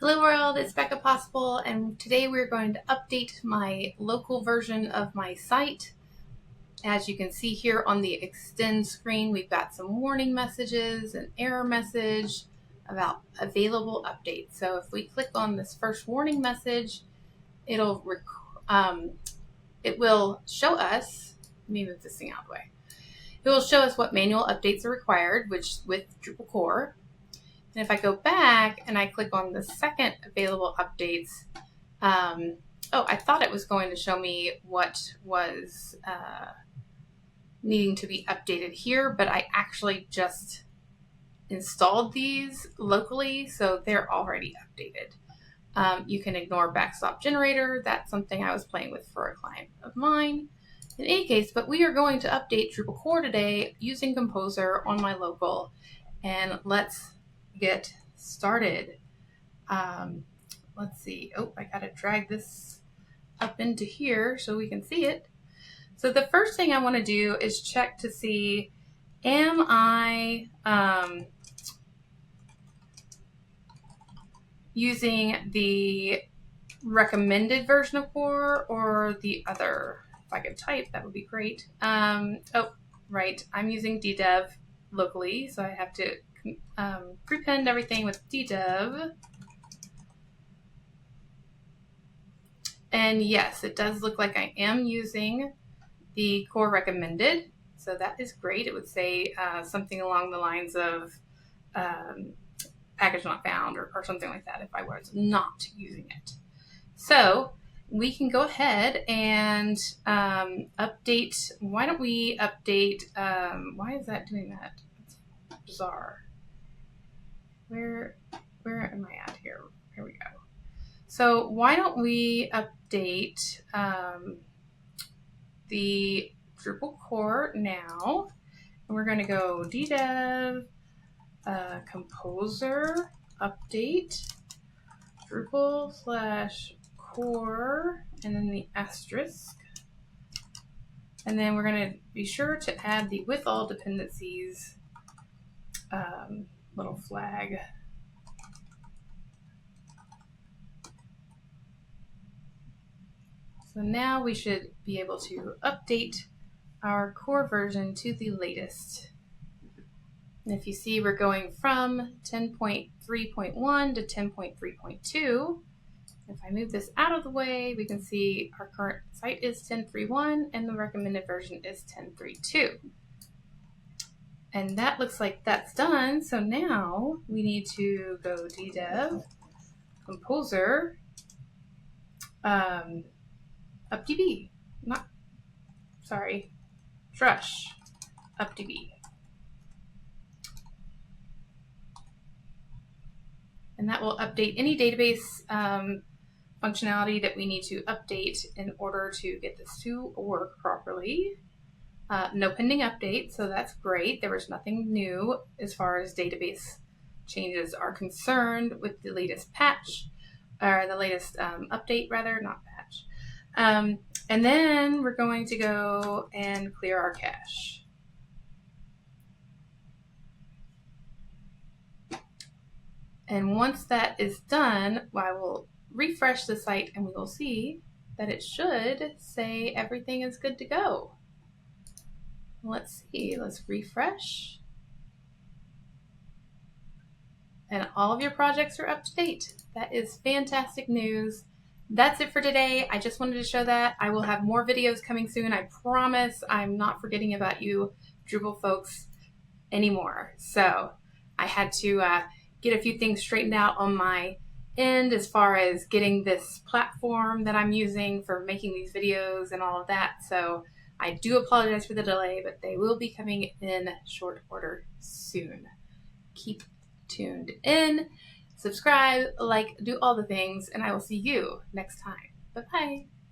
Hello world, it's Becca Possible, and today we're going to update my local version of my site. As you can see here on the extend screen, we've got some warning messages, an error message about available updates. So if we click on this first warning message, it will show us, let me move this thing out of the way. It will show us what manual updates are required, which with Drupal Core. And if I go back and I click on the second available updates, I thought it was going to show me what was needing to be updated here, but I actually just installed these locally, so they're already updated. You can ignore backstop generator. That's something I was playing with for a client of mine. In any case, but we are going to update Drupal Core today using Composer on my local, and let's get started. Let's see. Oh, I gotta drag this up into here so we can see it. So the first thing I want to do is check to see, am I using the recommended version of Core or the other? If I could type, that would be great. Right. I'm using DDev locally, so I have to prepend everything with DDev. And yes, it does look like I am using the Core recommended, so that is great. It would say something along the lines of package not found or something like that if I was not using it. So we can go ahead and update. Why don't we update? Why is that doing that? It's bizarre. Where am I at here? Here we go. So why don't we update the Drupal Core now? And we're going to go DDev Composer update Drupal /core and then the asterisk. And then we're going to be sure to add the with all dependencies little flag. So now we should be able to update our core version to the latest. And if you see, we're going from 10.3.1 to 10.3.2. If I move this out of the way, we can see our current site is 10.3.1 and the recommended version is 10.3.2. And that looks like that's done. So now we need to go DDev Composer updb, drush updb. And that will update any database functionality that we need to update in order to get this to work properly. No pending update, so that's great. There was nothing new as far as database changes are concerned with the latest patch, or the latest update rather, not patch. And then we're going to go and clear our cache. And once that is done, I will refresh the site and we will see that it should say everything is good to go. Let's see, let's refresh. And all of your projects are up to date. That is fantastic news. That's it for today. I just wanted to show that. I will have more videos coming soon. I promise I'm not forgetting about you Drupal folks anymore. So I had to get a few things straightened out on my end as far as getting this platform that I'm using for making these videos and all of that. So I do apologize for the delay, but they will be coming in short order soon. Keep tuned in, subscribe, like, do all the things, and I will see you next time. Bye-bye.